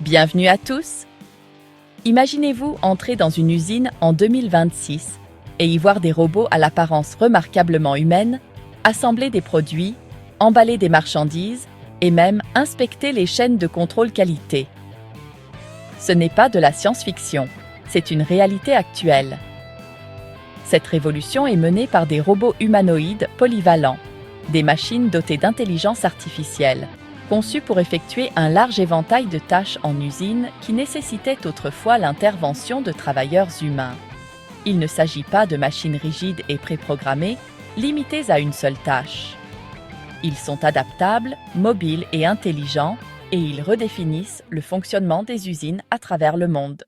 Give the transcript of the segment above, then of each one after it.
Bienvenue à tous! Imaginez-vous entrer dans une usine en 2026 et y voir des robots à l'apparence remarquablement humaine, assembler des produits, emballer des marchandises et même inspecter les chaînes de contrôle qualité. Ce n'est pas de la science-fiction, c'est une réalité actuelle. Cette révolution est menée par des robots humanoïdes polyvalents, des machines dotées d'intelligence artificielle, conçues pour effectuer un large éventail de tâches en usine qui nécessitaient autrefois l'intervention de travailleurs humains. Il ne s'agit pas de machines rigides et préprogrammées, limitées à une seule tâche. Ils sont adaptables, mobiles et intelligents, et ils redéfinissent le fonctionnement des usines à travers le monde.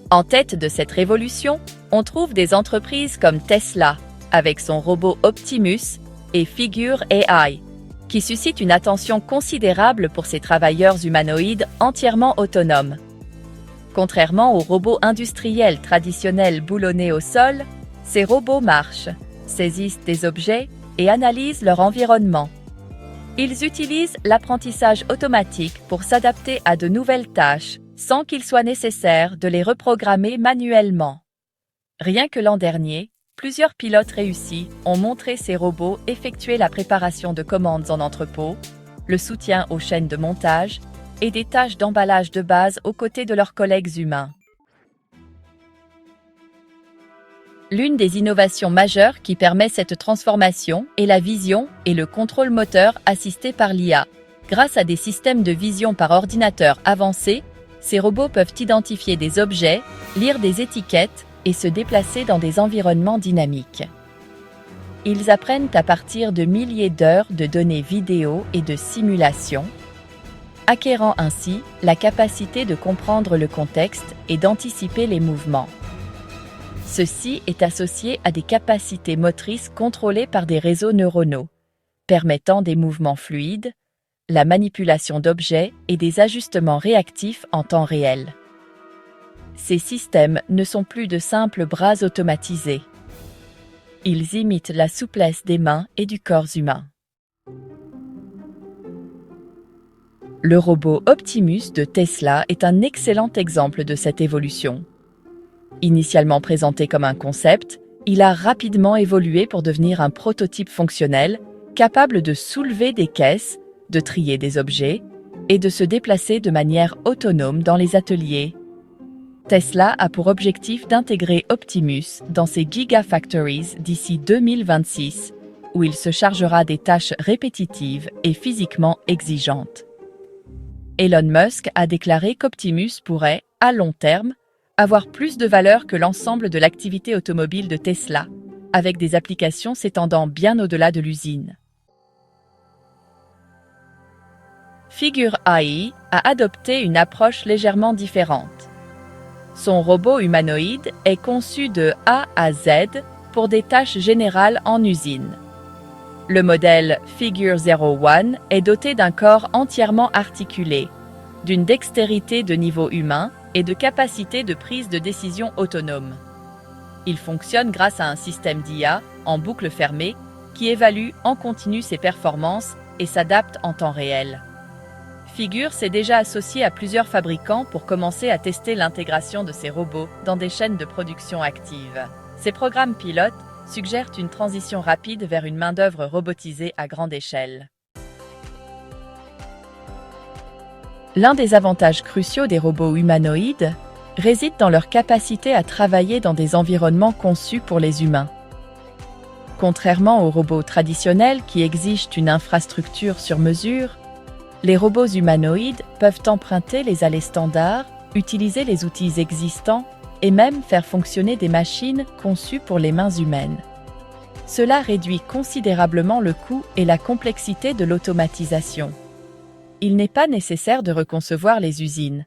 En tête de cette révolution, on trouve des entreprises comme Tesla, avec son robot Optimus, et Figure AI, qui suscitent une attention considérable pour ces travailleurs humanoïdes entièrement autonomes. Contrairement aux robots industriels traditionnels boulonnés au sol, ces robots marchent, saisissent des objets et analysent leur environnement. Ils utilisent l'apprentissage automatique pour s'adapter à de nouvelles tâches, sans qu'il soit nécessaire de les reprogrammer manuellement. Rien que l'an dernier, plusieurs pilotes réussis ont montré ces robots effectuer la préparation de commandes en entrepôt, le soutien aux chaînes de montage et des tâches d'emballage de base aux côtés de leurs collègues humains. L'une des innovations majeures qui permet cette transformation est la vision et le contrôle moteur assisté par l'IA. Grâce à des systèmes de vision par ordinateur avancés, ces robots peuvent identifier des objets, lire des étiquettes et se déplacer dans des environnements dynamiques. Ils apprennent à partir de milliers d'heures de données vidéo et de simulations, acquérant ainsi la capacité de comprendre le contexte et d'anticiper les mouvements. Ceci est associé à des capacités motrices contrôlées par des réseaux neuronaux, permettant des mouvements fluides, la manipulation d'objets et des ajustements réactifs en temps réel. Ces systèmes ne sont plus de simples bras automatisés. Ils imitent la souplesse des mains et du corps humain. Le robot Optimus de Tesla est un excellent exemple de cette évolution. Initialement présenté comme un concept, il a rapidement évolué pour devenir un prototype fonctionnel, capable de soulever des caisses, de trier des objets et de se déplacer de manière autonome dans les ateliers. Tesla a pour objectif d'intégrer Optimus dans ses Gigafactories d'ici 2026, où il se chargera des tâches répétitives et physiquement exigeantes. Elon Musk a déclaré qu'Optimus pourrait, à long terme, avoir plus de valeur que l'ensemble de l'activité automobile de Tesla, avec des applications s'étendant bien au-delà de l'usine. Figure AI a adopté une approche légèrement différente. Son robot humanoïde est conçu de A à Z pour des tâches générales en usine. Le modèle Figure 01 est doté d'un corps entièrement articulé, d'une dextérité de niveau humain et de capacités de prise de décision autonome. Il fonctionne grâce à un système d'IA en boucle fermée qui évalue en continu ses performances et s'adapte en temps réel. Figure s'est déjà associé à plusieurs fabricants pour commencer à tester l'intégration de ces robots dans des chaînes de production actives. Ces programmes pilotes suggèrent une transition rapide vers une main-d'œuvre robotisée à grande échelle. L'un des avantages cruciaux des robots humanoïdes réside dans leur capacité à travailler dans des environnements conçus pour les humains. Contrairement aux robots traditionnels qui exigent une infrastructure sur mesure, les robots humanoïdes peuvent emprunter les allées standards, utiliser les outils existants et même faire fonctionner des machines conçues pour les mains humaines. Cela réduit considérablement le coût et la complexité de l'automatisation. Il n'est pas nécessaire de reconcevoir les usines.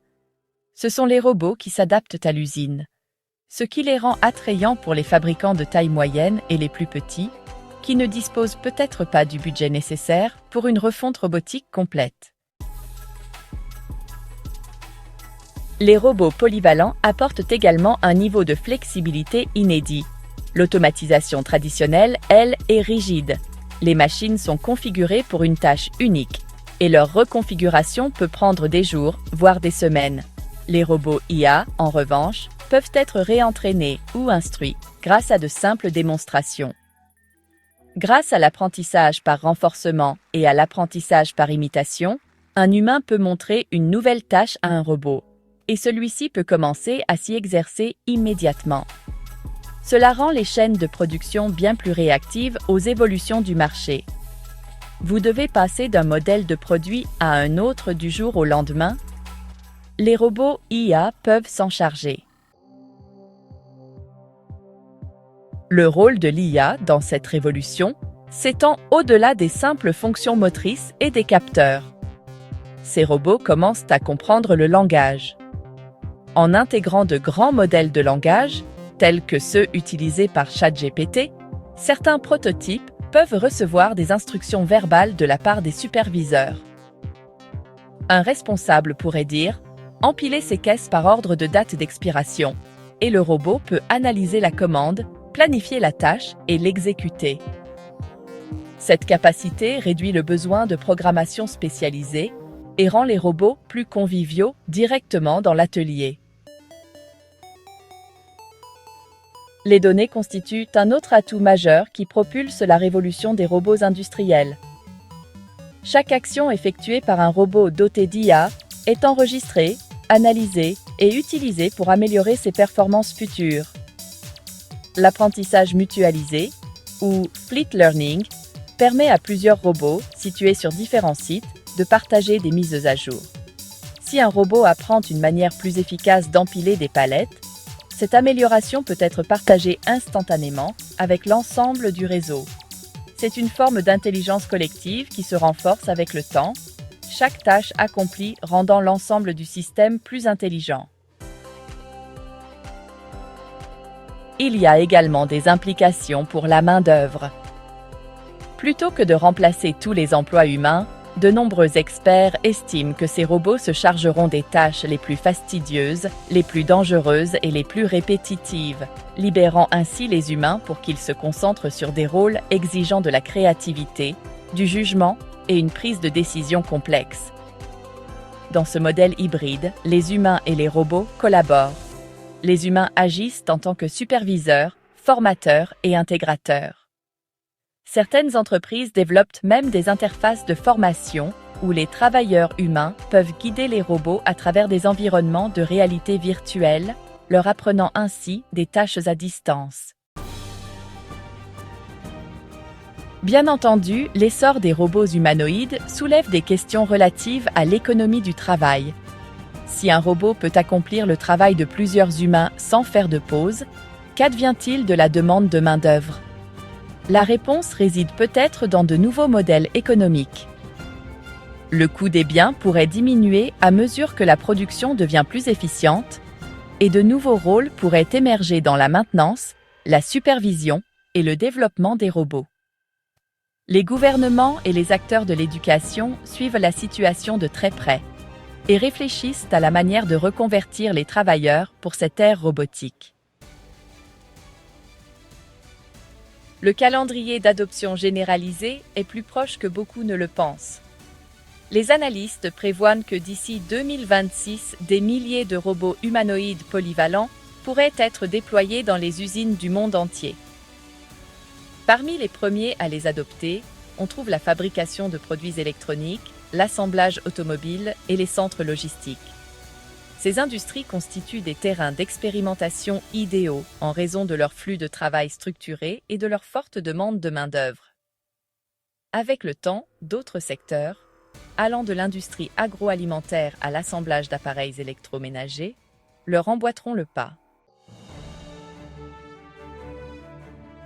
Ce sont les robots qui s'adaptent à l'usine, ce qui les rend attrayants pour les fabricants de taille moyenne et les plus petits, qui ne disposent peut-être pas du budget nécessaire pour une refonte robotique complète. Les robots polyvalents apportent également un niveau de flexibilité inédit. L'automatisation traditionnelle, elle, est rigide. Les machines sont configurées pour une tâche unique, et leur reconfiguration peut prendre des jours, voire des semaines. Les robots IA, en revanche, peuvent être réentraînés ou instruits grâce à de simples démonstrations. Grâce à l'apprentissage par renforcement et à l'apprentissage par imitation, un humain peut montrer une nouvelle tâche à un robot, et celui-ci peut commencer à s'y exercer immédiatement. Cela rend les chaînes de production bien plus réactives aux évolutions du marché. Vous devez passer d'un modèle de produit à un autre du jour au lendemain. Les robots IA peuvent s'en charger. Le rôle de l'IA dans cette révolution s'étend au-delà des simples fonctions motrices et des capteurs. Ces robots commencent à comprendre le langage. En intégrant de grands modèles de langage, tels que ceux utilisés par ChatGPT, certains prototypes peuvent recevoir des instructions verbales de la part des superviseurs. Un responsable pourrait dire « Empiler ces caisses par ordre de date d'expiration » et le robot peut analyser la commande, planifier la tâche et l'exécuter. Cette capacité réduit le besoin de programmation spécialisée et rend les robots plus conviviaux directement dans l'atelier. Les données constituent un autre atout majeur qui propulse la révolution des robots industriels. Chaque action effectuée par un robot doté d'IA est enregistrée, analysée et utilisée pour améliorer ses performances futures. L'apprentissage mutualisé, ou fleet learning, permet à plusieurs robots, situés sur différents sites, de partager des mises à jour. Si un robot apprend une manière plus efficace d'empiler des palettes, cette amélioration peut être partagée instantanément avec l'ensemble du réseau. C'est une forme d'intelligence collective qui se renforce avec le temps, chaque tâche accomplie rendant l'ensemble du système plus intelligent. Il y a également des implications pour la main-d'œuvre. Plutôt que de remplacer tous les emplois humains, de nombreux experts estiment que ces robots se chargeront des tâches les plus fastidieuses, les plus dangereuses et les plus répétitives, libérant ainsi les humains pour qu'ils se concentrent sur des rôles exigeant de la créativité, du jugement et une prise de décision complexe. Dans ce modèle hybride, les humains et les robots collaborent. Les humains agissent en tant que superviseurs, formateurs et intégrateurs. Certaines entreprises développent même des interfaces de formation où les travailleurs humains peuvent guider les robots à travers des environnements de réalité virtuelle, leur apprenant ainsi des tâches à distance. Bien entendu, l'essor des robots humanoïdes soulève des questions relatives à l'économie du travail. Si un robot peut accomplir le travail de plusieurs humains sans faire de pause, qu'advient-il de la demande de main-d'œuvre ? La réponse réside peut-être dans de nouveaux modèles économiques. Le coût des biens pourrait diminuer à mesure que la production devient plus efficiente et de nouveaux rôles pourraient émerger dans la maintenance, la supervision et le développement des robots. Les gouvernements et les acteurs de l'éducation suivent la situation de très près et réfléchissent à la manière de reconvertir les travailleurs pour cette ère robotique. Le calendrier d'adoption généralisée est plus proche que beaucoup ne le pensent. Les analystes prévoient que d'ici 2026, des milliers de robots humanoïdes polyvalents pourraient être déployés dans les usines du monde entier. Parmi les premiers à les adopter, on trouve la fabrication de produits électroniques, l'assemblage automobile et les centres logistiques. Ces industries constituent des terrains d'expérimentation idéaux en raison de leur flux de travail structuré et de leur forte demande de main-d'œuvre. Avec le temps, d'autres secteurs, allant de l'industrie agroalimentaire à l'assemblage d'appareils électroménagers, leur emboîteront le pas.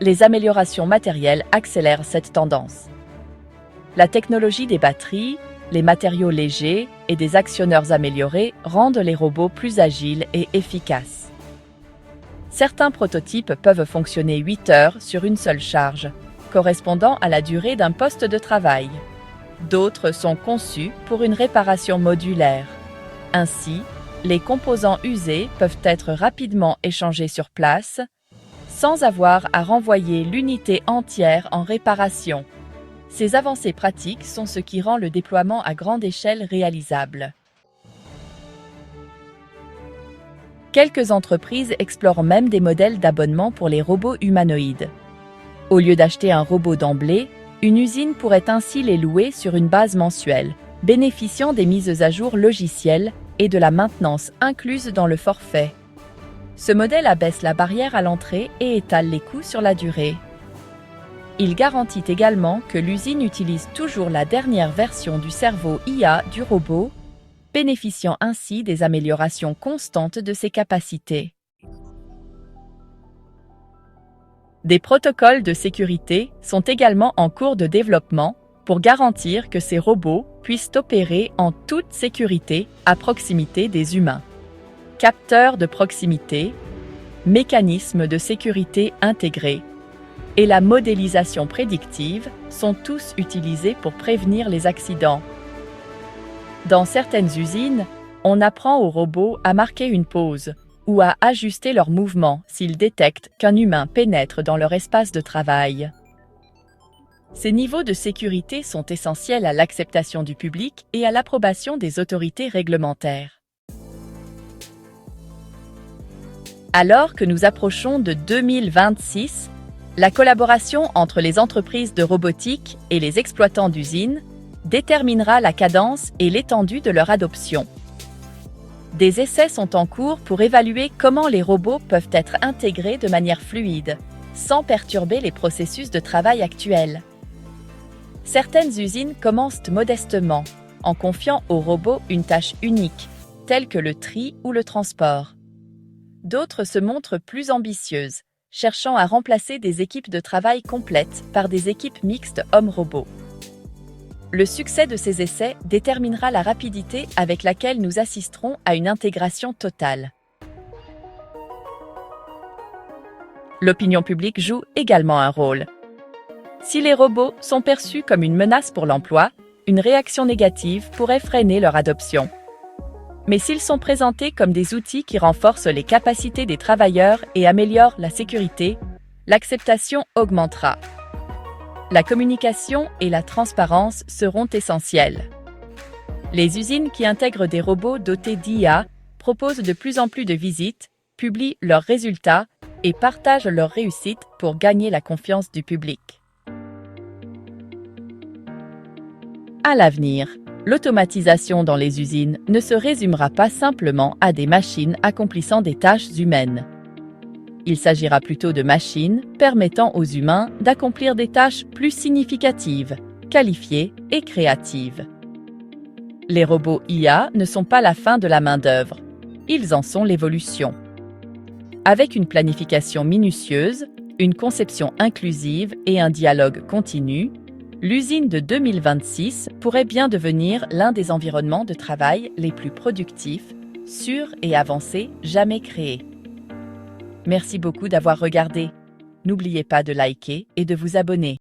Les améliorations matérielles accélèrent cette tendance. La technologie des batteries, les matériaux légers et des actionneurs améliorés rendent les robots plus agiles et efficaces. Certains prototypes peuvent fonctionner 8 heures sur une seule charge, correspondant à la durée d'un poste de travail. D'autres sont conçus pour une réparation modulaire. Ainsi, les composants usés peuvent être rapidement échangés sur place, sans avoir à renvoyer l'unité entière en réparation. Ces avancées pratiques sont ce qui rend le déploiement à grande échelle réalisable. Quelques entreprises explorent même des modèles d'abonnement pour les robots humanoïdes. Au lieu d'acheter un robot d'emblée, une usine pourrait ainsi les louer sur une base mensuelle, bénéficiant des mises à jour logicielles et de la maintenance incluse dans le forfait. Ce modèle abaisse la barrière à l'entrée et étale les coûts sur la durée. Il garantit également que l'usine utilise toujours la dernière version du cerveau IA du robot, bénéficiant ainsi des améliorations constantes de ses capacités. Des protocoles de sécurité sont également en cours de développement pour garantir que ces robots puissent opérer en toute sécurité à proximité des humains. Capteurs de proximité, mécanismes de sécurité intégrés et la modélisation prédictive sont tous utilisés pour prévenir les accidents. Dans certaines usines, on apprend aux robots à marquer une pause ou à ajuster leurs mouvements s'ils détectent qu'un humain pénètre dans leur espace de travail. Ces niveaux de sécurité sont essentiels à l'acceptation du public et à l'approbation des autorités réglementaires. Alors que nous approchons de 2026, la collaboration entre les entreprises de robotique et les exploitants d'usines déterminera la cadence et l'étendue de leur adoption. Des essais sont en cours pour évaluer comment les robots peuvent être intégrés de manière fluide, sans perturber les processus de travail actuels. Certaines usines commencent modestement, en confiant aux robots une tâche unique, telle que le tri ou le transport. D'autres se montrent plus ambitieuses, cherchant à remplacer des équipes de travail complètes par des équipes mixtes hommes-robots. Le succès de ces essais déterminera la rapidité avec laquelle nous assisterons à une intégration totale. L'opinion publique joue également un rôle. Si les robots sont perçus comme une menace pour l'emploi, une réaction négative pourrait freiner leur adoption. Mais s'ils sont présentés comme des outils qui renforcent les capacités des travailleurs et améliorent la sécurité, l'acceptation augmentera. La communication et la transparence seront essentielles. Les usines qui intègrent des robots dotés d'IA proposent de plus en plus de visites, publient leurs résultats et partagent leurs réussites pour gagner la confiance du public. À l'avenir, l'automatisation dans les usines ne se résumera pas simplement à des machines accomplissant des tâches humaines. Il s'agira plutôt de machines permettant aux humains d'accomplir des tâches plus significatives, qualifiées et créatives. Les robots IA ne sont pas la fin de la main-d'œuvre, ils en sont l'évolution. Avec une planification minutieuse, une conception inclusive et un dialogue continu, l'usine de 2026 pourrait bien devenir l'un des environnements de travail les plus productifs, sûrs et avancés jamais créés. Merci beaucoup d'avoir regardé. N'oubliez pas de liker et de vous abonner.